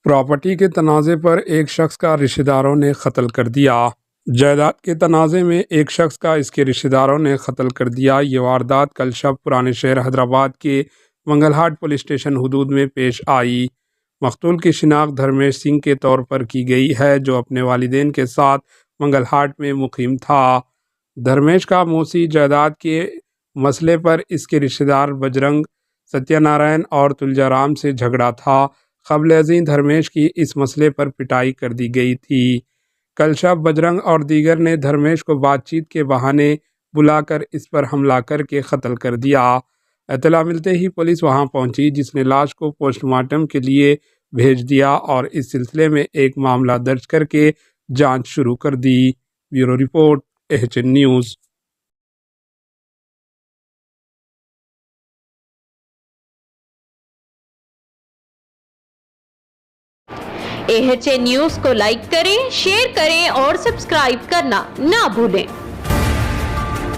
Property کے تنازع پر ایک شخص کا رشتہ داروں نے قتل کر دیا۔ جائیداد کے تنازع میں ایک شخص کا اس کے رشتہ داروں نے قتل کر دیا۔ یہ واردات کل شب پرانے شہر حیدرآباد کے منگل ہاٹ پولیس اسٹیشن حدود میں پیش آئی۔ مقتول کی شناخت دھرمیش سنگھ کے طور پر کی گئی ہے، جو اپنے والدین کے ساتھ منگل ہاٹ میں مقیم تھا۔ دھرمیش کا موسی جائیداد کے مسئلے پر اس کے رشتہ دار بجرنگ، ستیہ نارائن اور تلجا رام سے جھگڑا تھا۔ قبل ازیں دھرمیش کی اس مسئلے پر پٹائی کر دی گئی تھی۔ کل شب بجرنگ اور دیگر نے دھرمیش کو بات چیت کے بہانے بلا کر اس پر حملہ کر کے قتل کر دیا۔ اطلاع ملتے ہی پولیس وہاں پہنچی، جس نے لاش کو پوسٹ مارٹم کے لیے بھیج دیا اور اس سلسلے میں ایک معاملہ درج کر کے جانچ شروع کر دی۔ Bureau report, AHN news. AHN news کو لائک کریں، شیئر کریں اور سبسکرائب کرنا نہ بھولیں۔